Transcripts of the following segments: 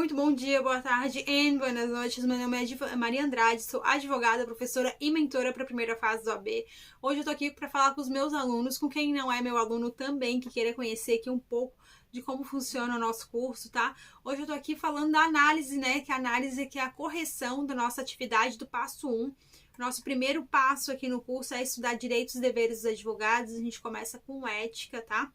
muito bom dia, boa tarde e boas noites. Meu nome é Maria Andrade, sou advogada, professora e mentora para a primeira fase do OAB. Hoje eu tô aqui para falar com os meus alunos, com quem não é meu aluno também, que queira conhecer aqui um pouco de como funciona o nosso curso, tá? Hoje eu tô aqui falando da análise, né? Que a análise que é a correção da nossa atividade do passo 1. Nosso primeiro passo aqui no curso é estudar direitos e deveres dos advogados. A gente começa com ética, tá?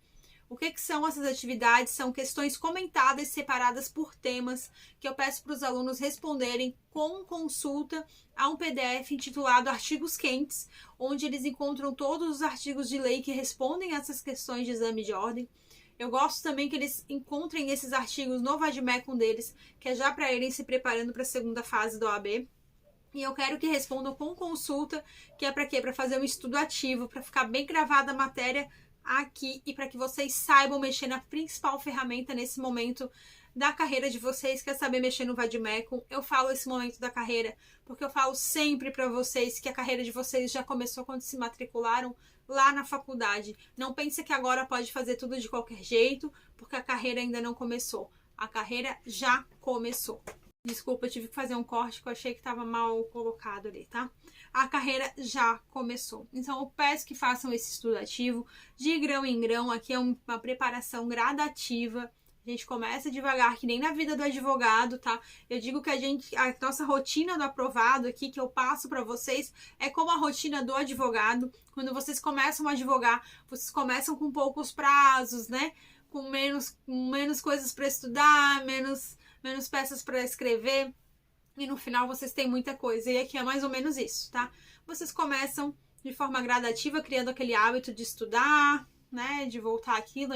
O que são essas atividades? São questões comentadas separadas por temas que eu peço para os alunos responderem com consulta a um PDF intitulado Artigos Quentes, onde eles encontram todos os artigos de lei que respondem a essas questões de exame de ordem. Eu gosto também que eles encontrem esses artigos no Vademecum deles, que é já para irem se preparando para a segunda fase do OAB. E eu quero que respondam com consulta, que é para quê? Para fazer um estudo ativo, para ficar bem gravada a matéria aqui e para que vocês saibam mexer na principal ferramenta nesse momento da carreira de vocês, que é saber mexer no Vademecum. Eu falo esse momento da carreira porque eu falo sempre para vocês que a carreira de vocês já começou quando se matricularam lá na faculdade. Não pense que agora pode fazer tudo de qualquer jeito, porque a carreira ainda não começou. A carreira já começou. Desculpa, eu tive que fazer um corte que eu achei que estava mal colocado ali, tá? A carreira já começou. Então, eu peço que façam esse estudo ativo de grão em grão. Aqui é uma preparação gradativa. A gente começa devagar, que nem na vida do advogado, tá? Eu digo que a nossa rotina do aprovado aqui, que eu passo para vocês, é como a rotina do advogado. Quando vocês começam a advogar, vocês começam com poucos prazos, né? Com menos coisas para estudar, menos peças para escrever, e no final vocês têm muita coisa. E aqui é mais ou menos isso, tá? Vocês começam de forma gradativa, criando aquele hábito de estudar, né? De voltar àquilo,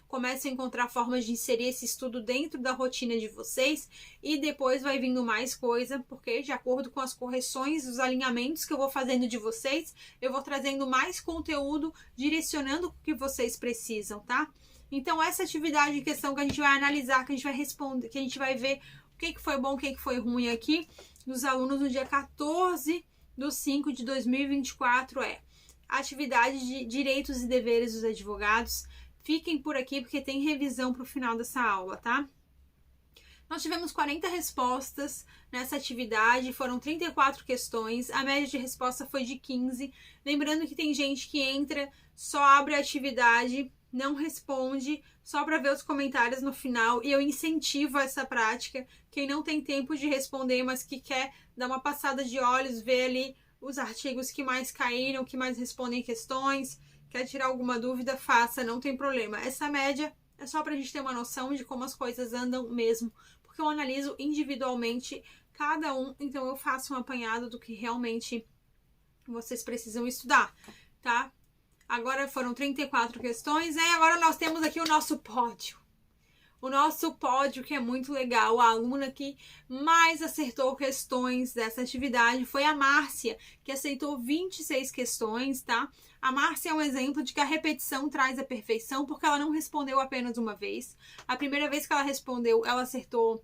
começam a encontrar formas de inserir esse estudo dentro da rotina de vocês, e depois vai vindo mais coisa, porque de acordo com as correções, os alinhamentos que eu vou fazendo de vocês, eu vou trazendo mais conteúdo, direcionando o que vocês precisam, tá? Então, essa atividade em questão que a gente vai analisar, que a gente vai responder, que a gente vai ver o que foi bom, o que foi ruim aqui, dos alunos no dia 14/5/2024 é atividade de direitos e deveres dos advogados. Fiquem por aqui porque tem revisão para o final dessa aula, tá? Nós tivemos 40 respostas nessa atividade, foram 34 questões, a média de resposta foi de 15. Lembrando que tem gente que entra, só abre a atividade, não responde, só para ver os comentários no final, e eu incentivo essa prática. Quem não tem tempo de responder, mas que quer dar uma passada de olhos, ver ali os artigos que mais caíram, que mais respondem questões, quer tirar alguma dúvida, faça, não tem problema. Essa média é só para a gente ter uma noção de como as coisas andam mesmo, porque eu analiso individualmente cada um, então eu faço um apanhado do que realmente vocês precisam estudar, tá? Agora foram 34 questões, e agora nós temos aqui o nosso pódio. O nosso pódio, que é muito legal. A aluna que mais acertou questões dessa atividade foi a Márcia, que aceitou 26 questões, tá? A Márcia é um exemplo de que a repetição traz a perfeição, porque ela não respondeu apenas uma vez. A primeira vez que ela respondeu, ela acertou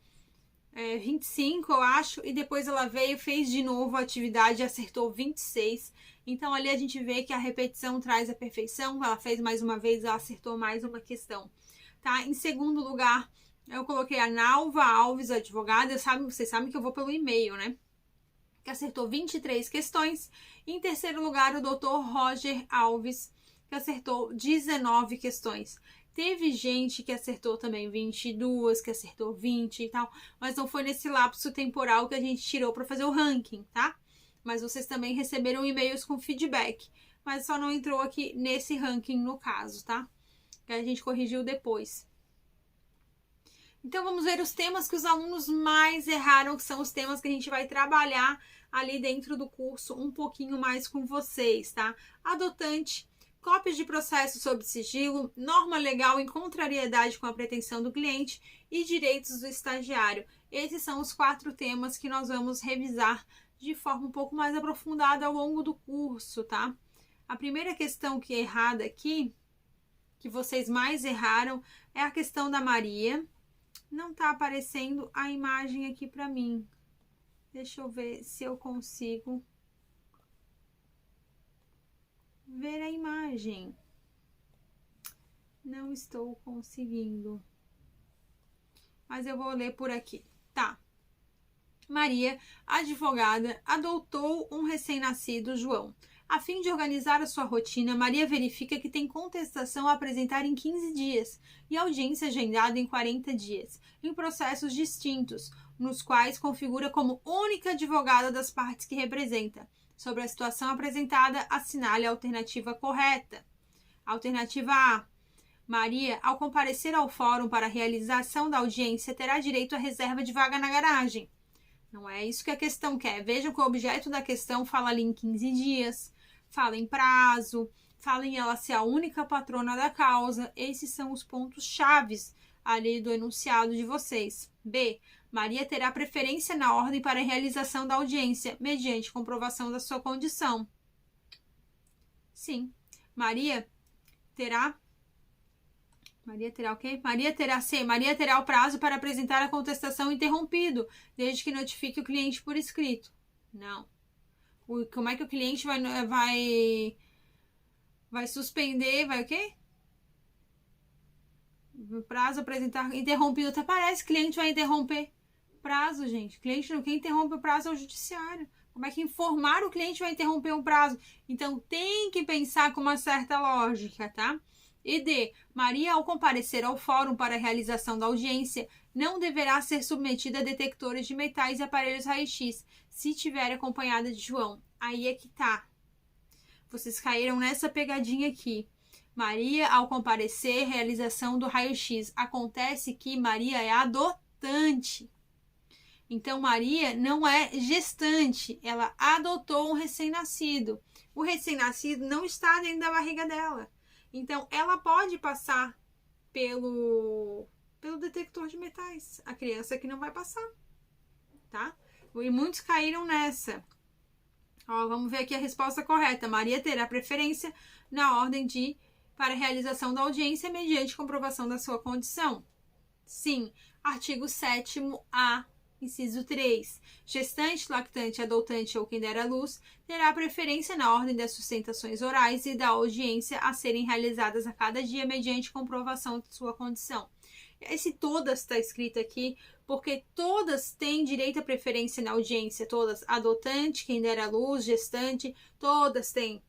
25, eu acho, e depois ela veio, fez de novo a atividade e acertou 26. Então ali a gente vê que a repetição traz a perfeição. Ela fez mais uma vez, ela acertou mais uma questão, tá? Em segundo lugar, eu coloquei a Nalva Alves, advogada. Vocês sabem que eu vou pelo e-mail, né? Que acertou 23 questões. Em terceiro lugar, o Dr. Roger Alves, que acertou 19 questões. Teve gente que acertou também 22, que acertou 20 e tal, mas não foi nesse lapso temporal que a gente tirou para fazer o ranking, tá? Mas vocês também receberam e-mails com feedback, mas só não entrou aqui nesse ranking no caso, tá? Que a gente corrigiu depois. Então vamos ver os temas que os alunos mais erraram, que são os temas que a gente vai trabalhar ali dentro do curso um pouquinho mais com vocês, tá? Adotante, cópias de processo sob sigilo, norma legal em contrariedade com a pretensão do cliente e direitos do estagiário. Esses são os 4 temas que nós vamos revisar de forma um pouco mais aprofundada ao longo do curso, tá? A primeira questão que é errada aqui, que vocês mais erraram, é a questão da Maria. Não tá aparecendo a imagem aqui para mim. Deixa eu ver se eu consigo ver a imagem. Não estou conseguindo. Mas eu vou ler por aqui. Tá. Maria, advogada, adotou um recém-nascido, João. A fim de organizar a sua rotina, Maria verifica que tem contestação a apresentar em 15 dias e audiência agendada em 40 dias, em processos distintos, nos quais configura como única advogada das partes que representa. Sobre a situação apresentada, assinale a alternativa correta. Alternativa A. Maria, ao comparecer ao fórum para a realização da audiência, terá direito à reserva de vaga na garagem. Não é isso que a questão quer. Vejam que o objeto da questão fala ali em 15 dias, fala em prazo, fala em ela ser a única patrona da causa. Esses são os pontos chaves ali do enunciado de vocês. B. Maria terá preferência na ordem para a realização da audiência, mediante comprovação da sua condição. Sim. Maria terá o quê? Maria terá o prazo para apresentar a contestação interrompido, desde que notifique o cliente por escrito. Não. Como é que o cliente vai suspender, vai o quê? O prazo apresentar interrompido, até parece que o cliente vai interromper. Prazo, gente. Quem interrompe o prazo é o judiciário. Como é que informar o cliente vai interromper um prazo? Então, tem que pensar com uma certa lógica, tá? E D. Maria, ao comparecer ao fórum para a realização da audiência, não deverá ser submetida a detectores de metais e aparelhos raio-x, se tiver acompanhada de João. Aí é que tá. Vocês caíram nessa pegadinha aqui. Maria, ao comparecer, realização do raio-x. Acontece que Maria é adotante. Então, Maria não é gestante. Ela adotou um recém-nascido. O recém-nascido não está dentro da barriga dela. Então, ela pode passar pelo detector de metais. A criança que não vai passar, tá? E muitos caíram nessa. Ó, vamos ver aqui a resposta correta. Maria terá preferência na ordem para a realização da audiência mediante comprovação da sua condição. Sim. Artigo 7º-A. Inciso 3. Gestante, lactante, adotante ou quem der à luz terá preferência na ordem das sustentações orais e da audiência a serem realizadas a cada dia mediante comprovação de sua condição. Esse todas está escrito aqui porque todas têm direito à preferência na audiência, todas, adotante, quem der à luz, gestante, todas têm,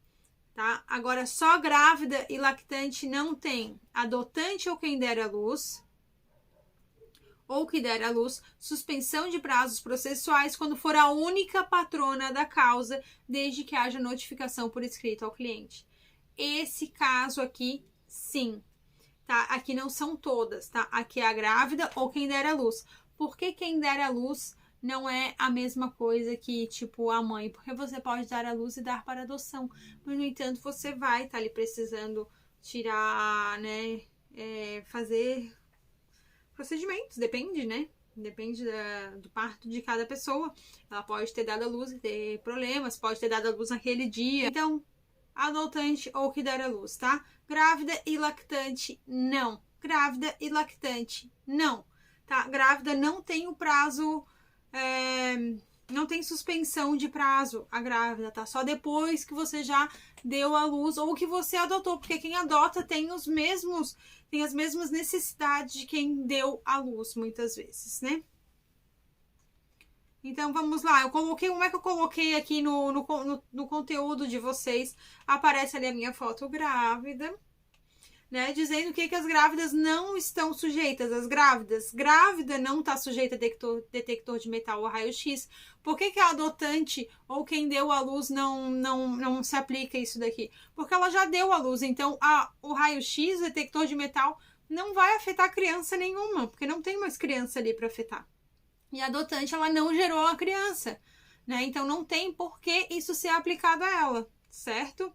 tá? Agora, só grávida e lactante não tem. Adotante ou quem der à luz, ou que der à luz, suspensão de prazos processuais quando for a única patrona da causa, desde que haja notificação por escrito ao cliente. Esse caso aqui, sim, tá? Aqui não são todas, tá? Aqui é a grávida ou quem der à luz. Por que quem der à luz não é a mesma coisa que, tipo, a mãe? Porque você pode dar à luz e dar para adoção, mas, no entanto, você vai estar ali precisando tirar, né, fazer procedimentos, depende, né? Depende do parto de cada pessoa. Ela pode ter dado à luz e ter problemas, pode ter dado à luz naquele dia. Então, adotante ou que der à luz, tá? Grávida e lactante, não. Grávida e lactante, não. Tá? Grávida não tem o prazo, não tem suspensão de prazo, a grávida, tá? Só depois que você já deu à luz ou que você adotou, porque quem adota tem as mesmas necessidades de quem deu à luz, muitas vezes, né? Então, vamos lá. Como é que eu coloquei aqui no conteúdo de vocês? Aparece ali a minha foto grávida, né? Dizendo que as grávidas não estão sujeitas. Grávida não está sujeita a detector de metal ou raio-x. Por que a adotante ou quem deu à luz não se aplica isso daqui? Porque ela já deu à luz. Então, o raio-x, o detector de metal, não vai afetar criança nenhuma, porque não tem mais criança ali para afetar. E a adotante, ela não gerou a criança, né? Então, não tem por que isso ser aplicado a ela, certo?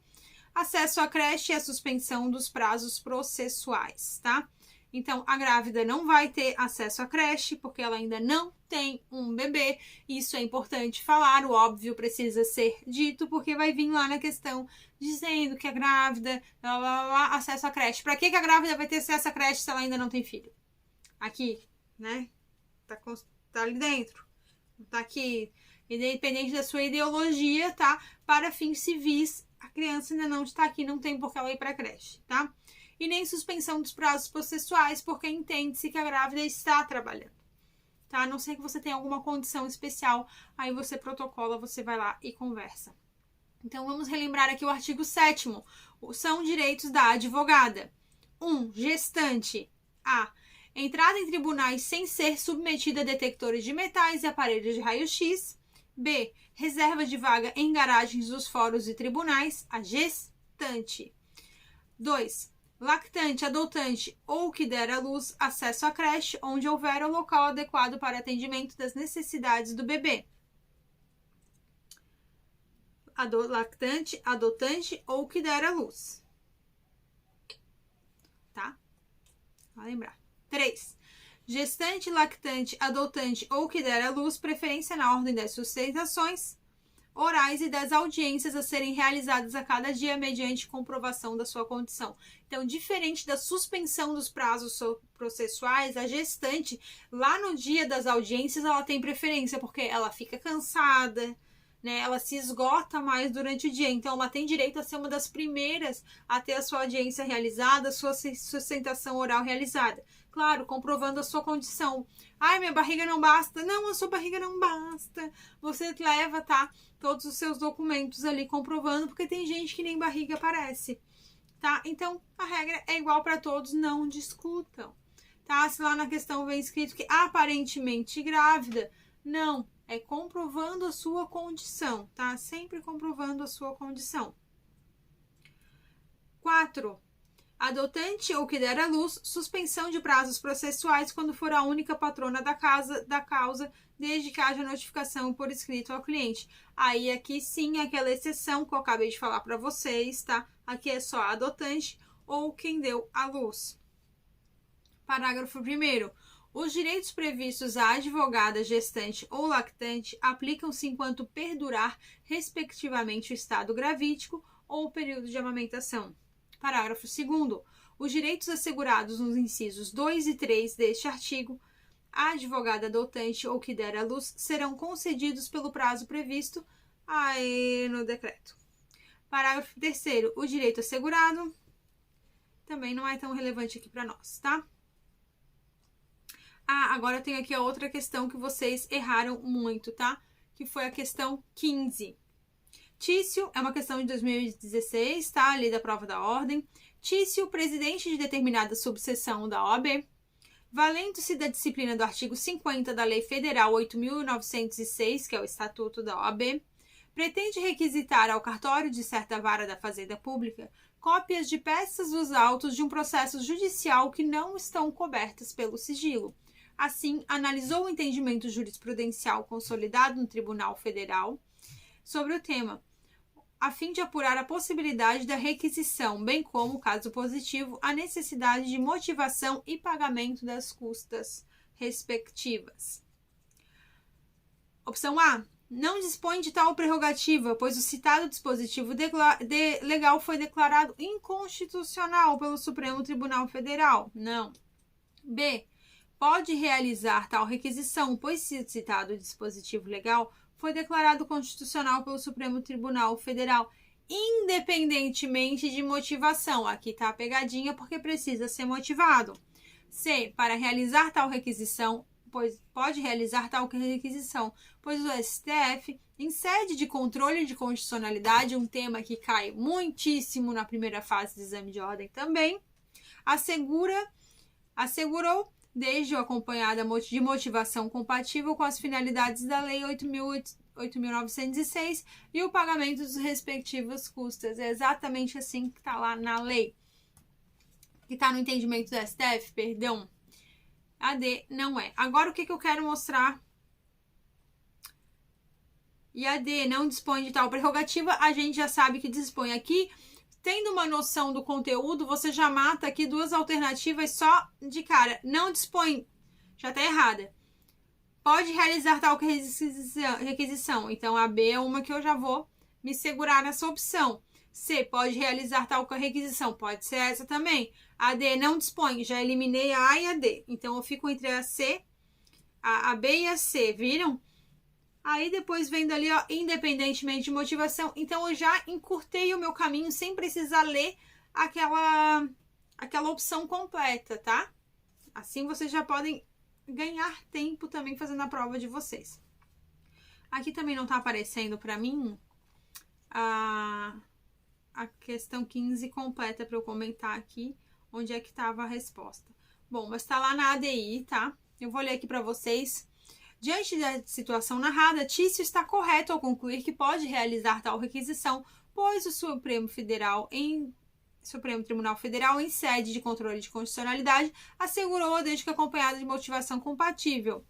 Acesso à creche e a suspensão dos prazos processuais, tá? Então, a grávida não vai ter acesso à creche, porque ela ainda não tem um bebê. Isso é importante falar, o óbvio precisa ser dito, porque vai vir lá na questão dizendo que a grávida, acesso à creche. Para que a grávida vai ter acesso à creche se ela ainda não tem filho? Aqui, né? Tá ali dentro. Tá aqui. Independente da sua ideologia, tá? Para fins civis, a criança ainda não está aqui, não tem por que ela ir para a creche, tá? E nem suspensão dos prazos processuais, porque entende-se que a grávida está trabalhando. tá? A não ser que você tenha alguma condição especial, aí você protocola, você vai lá e conversa. Então, vamos relembrar aqui o artigo 7º. São direitos da advogada. 1. Gestante. A. Entrada em tribunais sem ser submetida a detectores de metais e aparelhos de raio-x. B. Reserva de vaga em garagens dos fóruns e tribunais. A gestante. 2. Lactante, adotante ou que der à luz, acesso à creche, onde houver o local adequado para atendimento das necessidades do bebê. Lactante, adotante ou que der à luz. Tá? Vai lembrar. 3. Gestante, lactante, adotante ou que der à luz, preferência na ordem das sustentações orais e das audiências a serem realizadas a cada dia mediante comprovação da sua condição. Então, diferente da suspensão dos prazos processuais, a gestante, lá no dia das audiências, ela tem preferência, porque ela fica cansada, né? Ela se esgota mais durante o dia, então ela tem direito a ser uma das primeiras a ter a sua audiência realizada, a sua sustentação oral realizada. Claro, comprovando a sua condição. Ai, minha barriga não basta. Não, a sua barriga não basta. Você leva, tá? Todos os seus documentos ali comprovando, porque tem gente que nem barriga aparece, tá? Então, a regra é igual para todos, não discutam, tá? Se lá na questão vem escrito que aparentemente grávida, não, é comprovando a sua condição, tá? Sempre comprovando a sua condição. 4. Adotante ou que der à luz, suspensão de prazos processuais quando for a única patrona da causa, desde que haja notificação por escrito ao cliente. Aí aqui sim, aquela exceção que eu acabei de falar para vocês, tá? Aqui é só adotante ou quem deu à luz. Parágrafo 1º. Os direitos previstos à advogada, gestante ou lactante aplicam-se enquanto perdurar, respectivamente, o estado gravídico ou o período de amamentação. Parágrafo 2º. Os direitos assegurados nos incisos 2 e 3 deste artigo, a advogada adotante ou que der à luz serão concedidos pelo prazo previsto no decreto. Parágrafo 3º. O direito assegurado também não é tão relevante aqui para nós, tá? Agora eu tenho aqui a outra questão que vocês erraram muito, tá? Que foi a questão 15. Tício, é uma questão de 2016, tá? Ali da prova da ordem. Tício, presidente de determinada subseção da OAB, valendo-se da disciplina do artigo 50 da Lei Federal 8.906, que é o Estatuto da OAB, pretende requisitar ao cartório de certa vara da Fazenda Pública cópias de peças dos autos de um processo judicial que não estão cobertas pelo sigilo. Assim, analisou o entendimento jurisprudencial consolidado no Tribunal Federal sobre o tema, a fim de apurar a possibilidade da requisição, bem como, caso positivo, a necessidade de motivação e pagamento das custas respectivas. Opção A. Não dispõe de tal prerrogativa, pois o citado dispositivo legal foi declarado inconstitucional pelo Supremo Tribunal Federal. Não. B. Pode realizar tal requisição, pois se o citado dispositivo legal foi declarado constitucional pelo Supremo Tribunal Federal, independentemente de motivação. Aqui está a pegadinha, porque precisa ser motivado. C. Para realizar tal requisição, pois pode realizar tal requisição, pois o STF, em sede de controle de constitucionalidade, um tema que cai muitíssimo na primeira fase do exame de ordem também, assegurou desde o acompanhada de motivação compatível com as finalidades da Lei 8.906 e o pagamento dos respectivos custas. É exatamente assim que está lá na lei. Que está no entendimento do STF, perdão. A D não é. Agora, o que eu quero mostrar? E a D não dispõe de tal prerrogativa, a gente já sabe que dispõe aqui. Tendo uma noção do conteúdo, você já mata aqui duas alternativas só de cara. Não dispõe, já está errada. Pode realizar tal requisição. Então, a B é uma que eu já vou me segurar nessa opção. C, pode realizar tal requisição. Pode ser essa também. A D não dispõe. Já eliminei a A e a D. Então, eu fico entre a C, a B e a C. Viram? Aí, depois vendo ali, ó, independentemente de motivação. Então, eu já encurtei o meu caminho sem precisar ler aquela opção completa, tá? Assim, vocês já podem ganhar tempo também fazendo a prova de vocês. Aqui também não tá aparecendo para mim a questão 15 completa para eu comentar aqui onde é que estava a resposta. Bom, mas tá lá na ADI, tá? Eu vou ler aqui para vocês. Diante da situação narrada, Tício está correto ao concluir que pode realizar tal requisição, pois o Supremo Tribunal Federal, em sede de controle de constitucionalidade, assegurou desde que acompanhada de motivação compatível.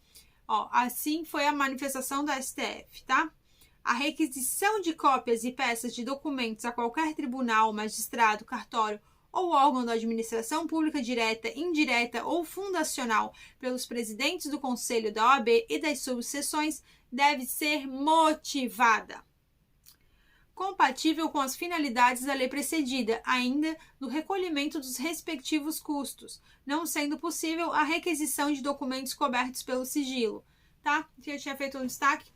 Ó, assim foi a manifestação da STF, tá? A requisição de cópias e peças de documentos a qualquer tribunal, magistrado, cartório ou órgão da administração pública direta, indireta ou fundacional pelos presidentes do Conselho da OAB e das subseções deve ser motivada, compatível com as finalidades da lei precedida, ainda do recolhimento dos respectivos custos, não sendo possível a requisição de documentos cobertos pelo sigilo, tá? Que eu tinha feito um destaque.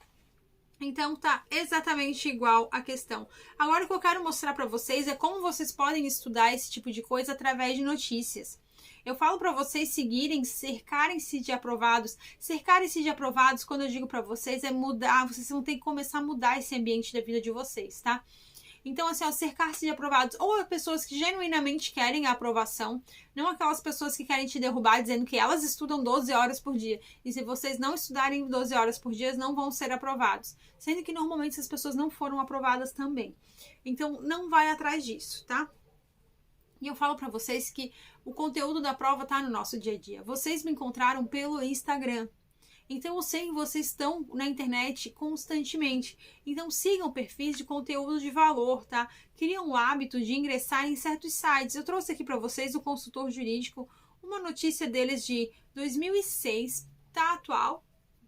Então tá exatamente igual a questão. Agora o que eu quero mostrar para vocês é como vocês podem estudar esse tipo de coisa através de notícias. Eu falo para vocês seguirem, cercarem-se de aprovados. Cercarem-se de aprovados, quando eu digo para vocês, é mudar. Vocês vão ter que começar a mudar esse ambiente da vida de vocês, tá? Então, assim, ó, cercar-se de aprovados. Ou pessoas que genuinamente querem a aprovação, não aquelas pessoas que querem te derrubar dizendo que elas estudam 12 horas por dia. E se vocês não estudarem 12 horas por dia, não vão ser aprovados. Sendo que normalmente essas pessoas não foram aprovadas também. Então, não vai atrás disso, tá? E eu falo para vocês que o conteúdo da prova tá no nosso dia a dia. Vocês me encontraram pelo Instagram. Então eu sei que vocês estão na internet constantemente. Então sigam perfis de conteúdo de valor, tá? Criam o hábito de ingressar em certos sites. Eu trouxe aqui para vocês o Consultor Jurídico, uma notícia deles de 2006, tá atual,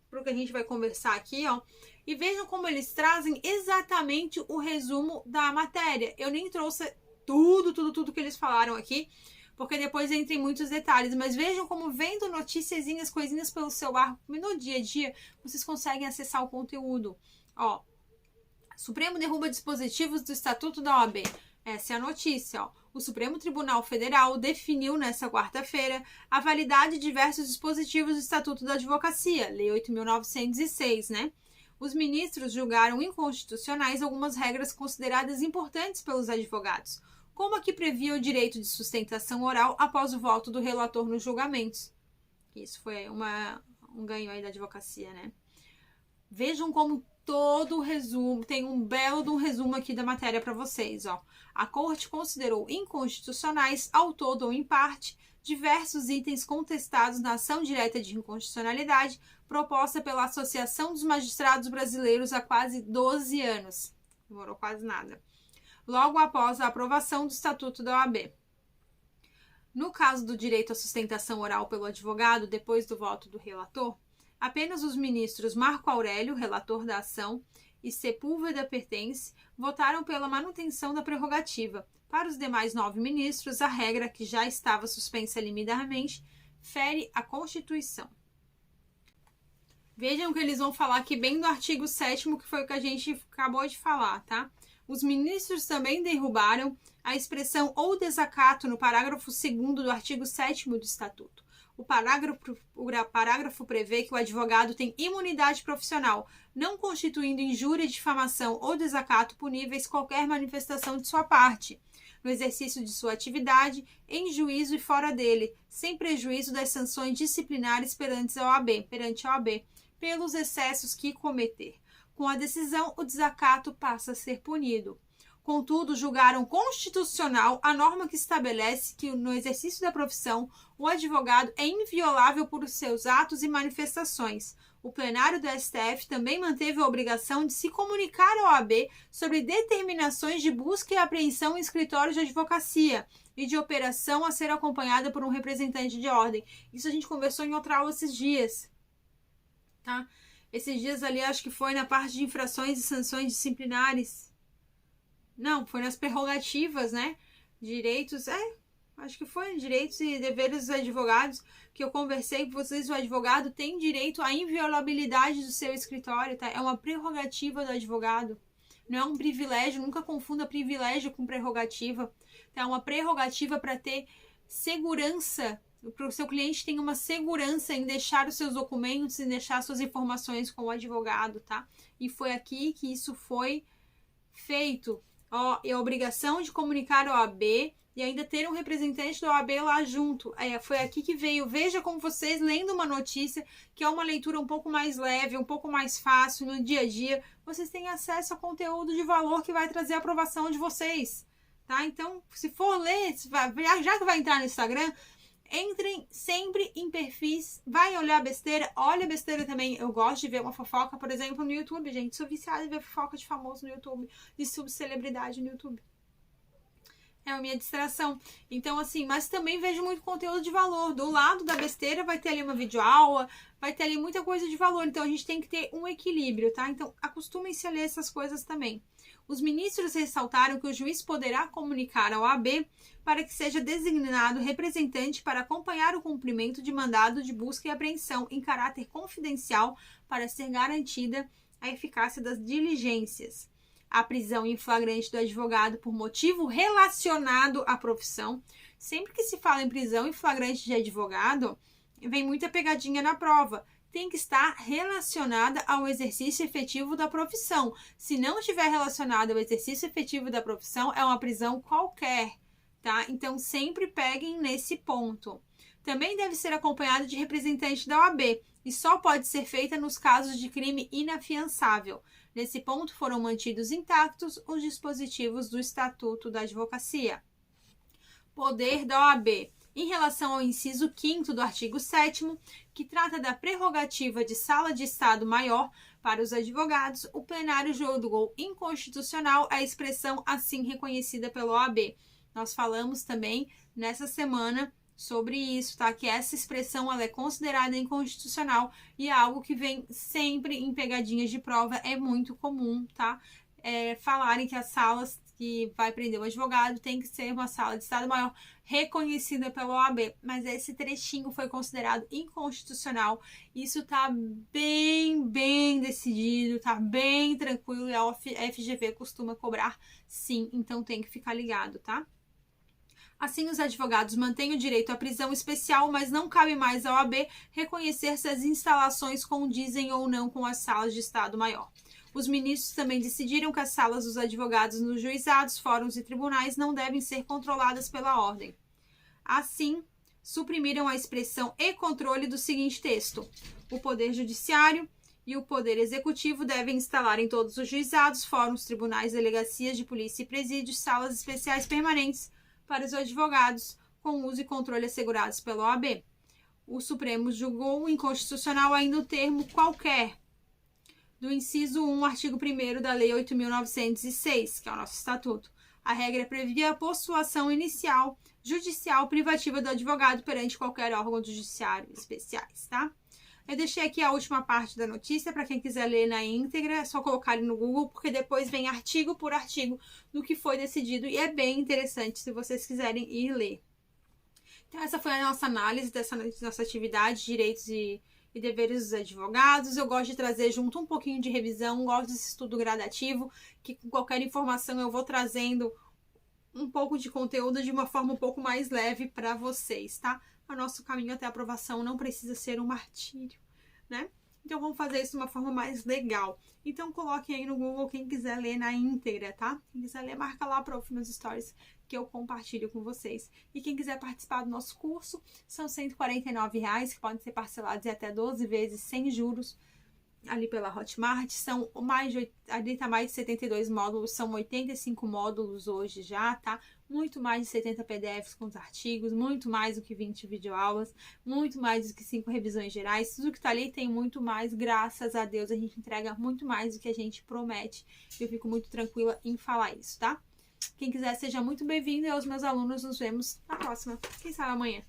para o que a gente vai conversar aqui, ó. E vejam como eles trazem exatamente o resumo da matéria. Eu nem trouxe tudo que eles falaram aqui, porque depois entra em muitos detalhes, mas vejam como vendo noticiazinhas, coisinhas pelo celular, no dia a dia, vocês conseguem acessar o conteúdo. Ó, Supremo derruba dispositivos do Estatuto da OAB. Essa é a notícia, ó. O Supremo Tribunal Federal definiu nesta quarta-feira a validade de diversos dispositivos do Estatuto da Advocacia, Lei 8.906, né? Os ministros julgaram inconstitucionais algumas regras consideradas importantes pelos advogados, como a que previa o direito de sustentação oral após o voto do relator nos julgamentos. Isso foi um ganho aí da advocacia, né? Vejam como todo o resumo, tem um belo resumo aqui da matéria para vocês, ó. A Corte considerou inconstitucionais, ao todo ou em parte, diversos itens contestados na ação direta de inconstitucionalidade proposta pela Associação dos Magistrados Brasileiros há quase 12 anos. Demorou quase nada. Logo após a aprovação do Estatuto da OAB. No caso do direito à sustentação oral pelo advogado, depois do voto do relator, apenas os ministros Marco Aurélio, relator da ação, e Sepúlveda Pertence votaram pela manutenção da prerrogativa. Para os demais 9 ministros, a regra, que já estava suspensa liminarmente, fere a Constituição. Vejam que eles vão falar aqui bem do artigo 7º, que foi o que a gente acabou de falar, tá? Os ministros também derrubaram a expressão ou desacato no parágrafo 2º do artigo 7º do Estatuto. O parágrafo prevê que o advogado tem imunidade profissional, não constituindo injúria, difamação ou desacato puníveis qualquer manifestação de sua parte, no exercício de sua atividade, em juízo e fora dele, sem prejuízo das sanções disciplinares perante a OAB, pelos excessos que cometer. Com a decisão, o desacato passa a ser punido. Contudo, julgaram constitucional a norma que estabelece que, no exercício da profissão, o advogado é inviolável por seus atos e manifestações. O plenário do STF também manteve a obrigação de se comunicar à OAB sobre determinações de busca e apreensão em escritórios de advocacia e de operação a ser acompanhada por um representante de ordem. Isso a gente conversou em outra aula esses dias, tá? Esses dias ali, acho que foi na parte de infrações e sanções disciplinares. Não, foi nas prerrogativas, né? Direitos, acho que foi direitos e deveres dos advogados, que eu conversei com vocês. O advogado tem direito à inviolabilidade do seu escritório, tá? É uma prerrogativa do advogado, não é um privilégio. Nunca confunda privilégio com prerrogativa, tá? É uma prerrogativa para ter segurança para o seu cliente tenha uma segurança em deixar os seus documentos, em deixar suas informações com o advogado, tá? E foi aqui que isso foi feito. Ó, é a obrigação de comunicar ao OAB e ainda ter um representante do OAB lá junto. Foi aqui que veio. Veja como vocês, lendo uma notícia, que é uma leitura um pouco mais leve, um pouco mais fácil no dia a dia, vocês têm acesso a conteúdo de valor que vai trazer a aprovação de vocês, tá? Então, se for ler, já que vai entrar no Instagram, entrem sempre em perfis, vai olhar besteira, olha besteira também. Eu gosto de ver uma fofoca, por exemplo, no YouTube, gente. Sou viciada em ver fofoca de famoso no YouTube, de subcelebridade no YouTube. É a minha distração. Então, assim, mas também vejo muito conteúdo de valor. Do lado da besteira vai ter ali uma videoaula, vai ter ali muita coisa de valor. Então, a gente tem que ter um equilíbrio, tá? Então, acostumem-se a ler essas coisas também. Os ministros ressaltaram que o juiz poderá comunicar ao OAB para que seja designado representante para acompanhar o cumprimento de mandado de busca e apreensão em caráter confidencial para ser garantida a eficácia das diligências. A prisão em flagrante do advogado por motivo relacionado à profissão. Sempre que se fala em prisão em flagrante de advogado, vem muita pegadinha na prova. Tem que estar relacionada ao exercício efetivo da profissão. Se não estiver relacionada ao exercício efetivo da profissão, é uma prisão qualquer, tá? Então, sempre peguem nesse ponto. Também deve ser acompanhado de representante da OAB e só pode ser feita nos casos de crime inafiançável. Nesse ponto, foram mantidos intactos os dispositivos do Estatuto da Advocacia. Poder da OAB. Em relação ao inciso 5º do artigo 7º, que trata da prerrogativa de sala de Estado maior para os advogados, o plenário julgou inconstitucional a expressão assim reconhecida pela OAB. Nós falamos também nessa semana sobre isso, tá? Que essa expressão ela é considerada inconstitucional e é algo que vem sempre em pegadinhas de prova, é muito comum, tá? Falarem que as salas que vai prender o advogado tem que ser uma sala de Estado maior reconhecida pela OAB, mas esse trechinho foi considerado inconstitucional. Isso tá bem decidido, tá bem tranquilo e a FGV costuma cobrar sim, então tem que ficar ligado, tá? Assim, os advogados mantêm o direito à prisão especial, mas não cabe mais à OAB reconhecer se as instalações condizem ou não com as salas de Estado Maior. Os ministros também decidiram que as salas dos advogados nos juizados, fóruns e tribunais não devem ser controladas pela ordem. Assim, suprimiram a expressão e controle do seguinte texto: o Poder Judiciário e o Poder Executivo devem instalar em todos os juizados, fóruns, tribunais, delegacias de polícia e presídios salas especiais permanentes para os advogados, com uso e controle assegurados pela OAB. O Supremo julgou inconstitucional ainda o termo qualquer, do inciso 1, artigo 1º da Lei 8.906, que é o nosso estatuto. A regra previa a postuação inicial judicial privativa do advogado perante qualquer órgão judiciário especiais, tá? Eu deixei aqui a última parte da notícia para quem quiser ler na íntegra, é só colocar ali no Google, porque depois vem artigo por artigo do que foi decidido e é bem interessante se vocês quiserem ir ler. Então essa foi a nossa análise dessa nossa atividade, direitos e deveres dos advogados. Eu gosto de trazer junto um pouquinho de revisão, gosto desse estudo gradativo, que com qualquer informação eu vou trazendo um pouco de conteúdo de uma forma um pouco mais leve para vocês, tá? O nosso caminho até a aprovação não precisa ser um martírio, né? Então vamos fazer isso de uma forma mais legal. Então coloquem aí no Google quem quiser ler na íntegra, tá? Quem quiser ler, marca lá, prof, nos stories que eu compartilho com vocês. E quem quiser participar do nosso curso, são R$ 149,00, que podem ser parcelados em até 12 vezes sem juros, ali pela Hotmart. São ali tá mais de 72 módulos, são 85 módulos hoje já, tá? Muito mais de 70 PDFs com os artigos, muito mais do que 20 videoaulas, muito mais do que 5 revisões gerais. Tudo que tá ali tem muito mais, graças a Deus, a gente entrega muito mais do que a gente promete. Eu fico muito tranquila em falar isso, tá? Quem quiser, seja muito bem-vindo e aos meus alunos, nos vemos na próxima. Quem sabe amanhã.